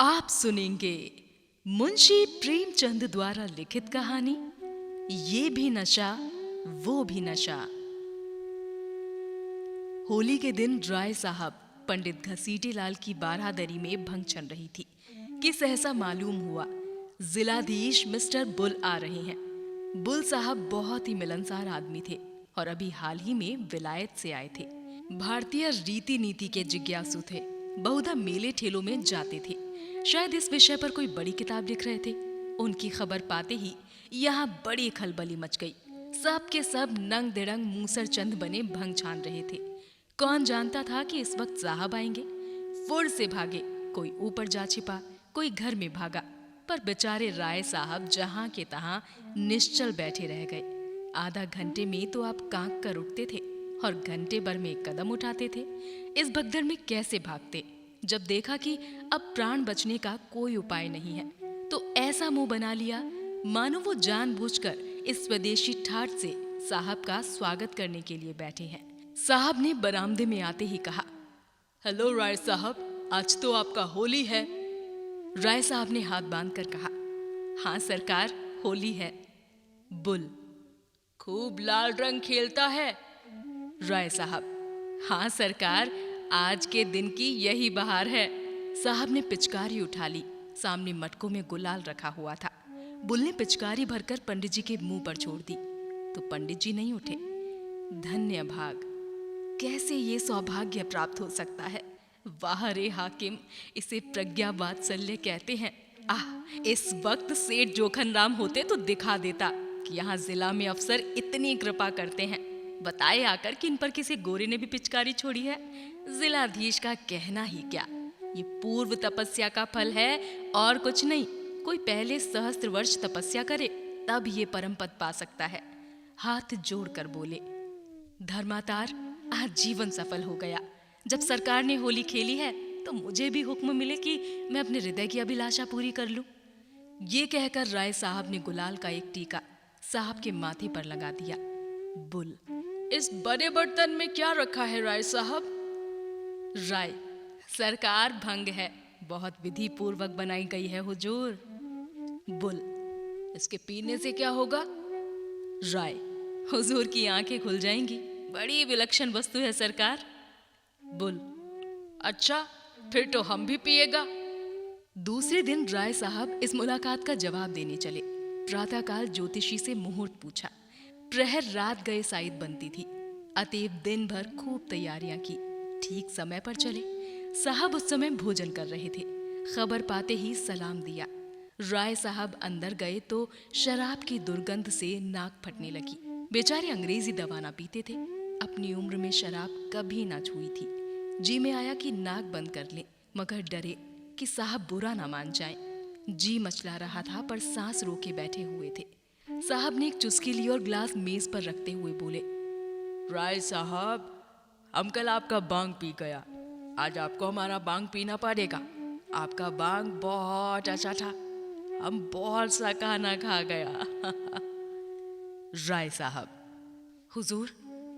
आप सुनेंगे मुंशी प्रेमचंद द्वारा लिखित कहानी ये भी नशा वो भी नशा। होली के दिन राय साहब पंडित घसीटे लाल की बारादरी में भंग चल रही थी कि सहसा मालूम हुआ जिलाधीश मिस्टर बुल आ रहे हैं। बुल साहब बहुत ही मिलनसार आदमी थे और अभी हाल ही में विलायत से आए थे। भारतीय रीति नीति के जिज्ञासु थे, बहुधा मेले ठेलों में जाते थे। शायद इस विषय पर कोई बड़ी किताब लिख रहे थे। उनकी खबर पाते ही यहाँ बड़ी खलबली मच गई। सब के सब नंग दिड़ंग मूसर चंद बने भंग छान रहे थे। कौन जानता था कि इस वक्त साहब आएंगे। फुर से भागे, कोई ऊपर जा छिपा, कोई घर में भागा, पर बेचारे राय साहब जहां के तहां निश्चल बैठे रह गए। आधा घंटे में तो आप कांप कर उठते थे और घंटे भर में एक कदम उठाते थे। इस भगदड़ में कैसे भागते। जब देखा कि अब प्राण बचने का कोई उपाय नहीं है तो ऐसा मुंह बना लिया मानो वो जानबूझकर इस स्वदेशी ठाठ से साहब का स्वागत करने के लिए बैठे हैं। साहब ने बरामदे में आते ही कहा, हेलो राय साहब, आज तो आपका होली है। राय साहब ने हाथ बांधकर कहा, हाँ सरकार, होली है। बुल, खूब लाल रंग खेलता है। राय साहब, हाँ सरकार, आज के दिन की यही बहार है। साहब ने पिचकारी उठा ली। सामने मटकों में गुलाल रखा हुआ था। बुल ने पिचकारी भरकर पंडित जी के मुंह पर छोड़ दी तो पंडित जी नहीं उठे। धन्य भाग, कैसे ये सौभाग्य प्राप्त हो सकता है। वाह रे हाकिम, इसे प्रज्ञा वात्सल्य कहते हैं। आह, इस वक्त सेठ जोखन राम होते तो दिखा देता कि यहाँ जिला में अफसर इतनी कृपा करते हैं। बताए आकर कि इन पर किसी गोरे ने भी पिचकारी छोड़ी है। जिलाधीश का कहना ही क्या, ये पूर्व तपस्या का फल है और कुछ नहीं। कोई पहले सहस्त्र वर्ष तपस्या करे तब ये परम पद पा सकता है। हाथ जोड़कर बोले, धर्मातार, आज जीवन सफल हो गया। जब सरकार ने होली खेली है तो मुझे भी हुक्म मिले कि मैं अपने हृदय की अभिलाषा पूरी कर लूं। ये कहकर राय साहब ने गुलाल का एक टीका साहब के माथे पर लगा दिया। बुल, इस बड़े बर्तन में क्या रखा है राय साहब? राय, सरकार भंग है, बहुत विधि पूर्वक बनाई गई है हुजूर। बुल, इसके पीने से क्या होगा? राय, हुजूर की आंखें खुल जाएंगी, बड़ी विलक्षण वस्तु है सरकार। बुल, अच्छा, फिर तो हम भी पिएगा। दूसरे दिन राय साहब इस मुलाकात का जवाब देने चले। प्रातःकाल ज्योतिषी से मुहूर्त पूछा। प्रहर रात गए साइद बनती थी। अतएव दिन भर खूब तैयारियां की। ठीक समय पर चले। साहब उस समय भोजन कर रहे थे। खबर पाते ही सलाम दिया। राय साहब अंदर गए तो शराब की दुर्गंध से नाक फटने लगी। बेचारे अंग्रेजी दवा ना पीते थे। अपनी उम्र में शराब कभी ना छुई थी। जी में आया कि नाक बंद कर ले, मगर डरे कि साहब बुरा ना मान जाएं। जी मचला रहा था पर सांस रोके बैठे हुए थे। साहब ने एक चुस्की ली और ग्लास मेज पर रखते हुए बोले, राय साहब, हम कल आपका बांग पी गया, आज आपको हमारा बांग पीना पड़ेगा। आपका बांग बहुत अच्छा था, हम बहुत सा खाना खा गया। राय साहब, हुजूर,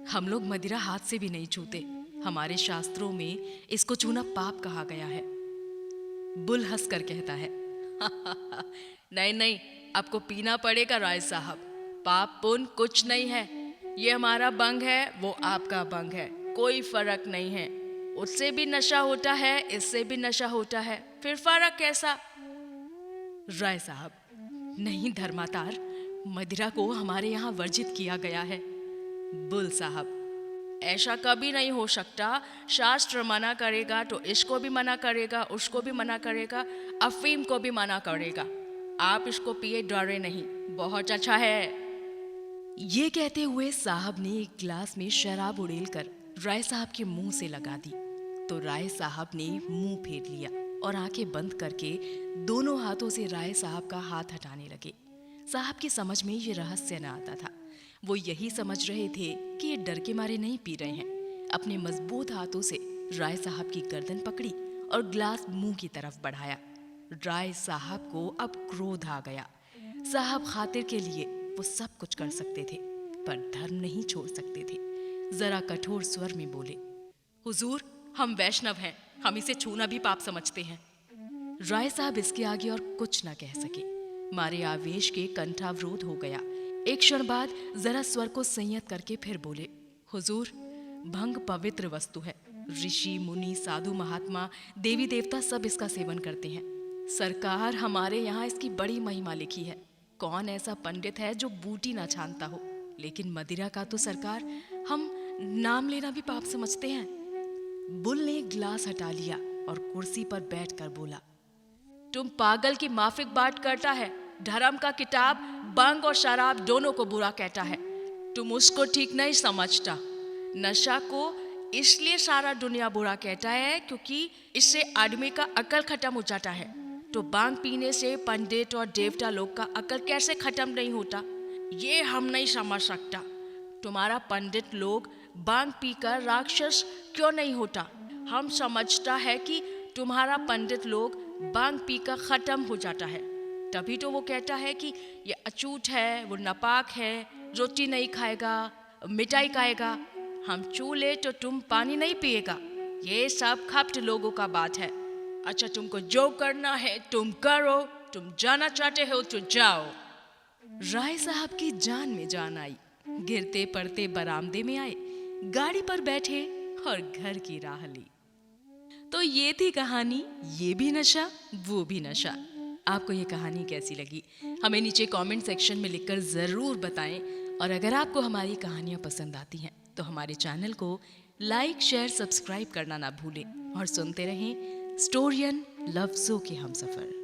हम लोग मदिरा हाथ से भी नहीं छूते। हमारे शास्त्रों में इसको छूना पाप कहा गया है। बुल हंस कर कहता है, नहीं नहीं, आपको पीना पड़ेगा राय साहब। पाप पुण्य कुछ नहीं है। ये हमारा बंग है, वो आपका बंग है, कोई फर्क नहीं है। उससे भी नशा होता है, इससे भी नशा होता है, फिर फर्क कैसा? राय साहब, नहीं धर्मातार, मदिरा को हमारे यहाँ वर्जित किया गया है। बुल साहब, ऐसा कभी नहीं हो सकता। शास्त्र मना करेगा तो इसको भी मना करेगा, उसको भी मना करेगा, अफीम को भी मना करेगा। आप इसको पिए, डरे नहीं, बहुत अच्छा है। ये कहते हुए साहब ने एक गिलास में शराब उड़ेल कर राय साहब के मुंह से लगा दी तो राय साहब ने मुंह फेर लिया और आंखें बंद करके दोनों हाथों से राय साहब का हाथ हटाने लगे। साहब की समझ में ये रहस्य न आता था। वो यही समझ रहे थे कि ये डर के मारे नहीं पी रहे हैं। अपने मजबूत हाथों से राय साहब की गर्दन पकड़ी और ग्लास मुंह की तरफ बढ़ाया। राय साहब को अब क्रोध आ गया। साहब खातिर के लिए वो सब कुछ कर सकते थे पर धर्म नहीं छोड़ सकते थे। जरा कठोर स्वर में बोले, हुजूर, हम वैष्णव हैं, हम इसे छूना भी पाप समझते हैं। राय साहब इसके आगे और कुछ न कह सके। मारे आवेश के कंठावरोध हो गया। एक क्षण बाद जरा स्वर को संयत करके फिर बोले, हुजूर, भंग पवित्र वस्तु है। ऋषि मुनि साधु महात्मा देवी देवता सब इसका सेवन करते हैं। सरकार, हमारे यहाँ इसकी बड़ी महिमा लिखी है। कौन ऐसा पंडित है जो बूटी ना छानता हो? लेकिन मदिरा का तो सरकार हम नाम लेना भी पाप समझते हैं। बुल ने एक गिलास हटा लिया और कुर्सी पर बैठकर बोला, तुम पागल की माफिक बात करता है। धर्म का किताब बंग और शराब दोनों को बुरा कहता है। तुम उसको ठीक नहीं समझता। नशा को इसलिए सारा दुनिया बुरा कहता है क्योंकि इससे आदमी का अकल खत्म हो जाता है। तो बांग पीने से पंडित और देवता लोग का अकल कैसे खत्म नहीं होता, ये हम नहीं समझ सकता। तुम्हारा पंडित लोग बांग पीकर राक्षस क्यों नहीं होता? हम समझता है कि तुम्हारा पंडित लोग बांग पीकर खत्म हो जाता है, तभी तो वो कहता है कि ये अछूत है, वो नापाक है, रोटी नहीं खाएगा, मिठाई खाएगा। हम छू ले तो तुम पानी नहीं पिएगा। ये सब खप्त लोगों का बात है। अच्छा, तुमको जो करना है तुम करो, तुम जाना चाहते हो तो जाओ। राय साहब की जान में जान आई। गिरते पड़ते बरामदे में आए, गाड़ी पर बैठे और घर की राह ली। तो ये थी कहानी, ये भी नशा वो भी नशा। आपको ये कहानी कैसी लगी हमें नीचे कमेंट सेक्शन में लिखकर ज़रूर बताएं। और अगर आपको हमारी कहानियाँ पसंद आती हैं तो हमारे चैनल को लाइक शेयर सब्सक्राइब करना ना भूलें और सुनते रहें स्टोरियन लफ्ज़ों के हमसफ़र।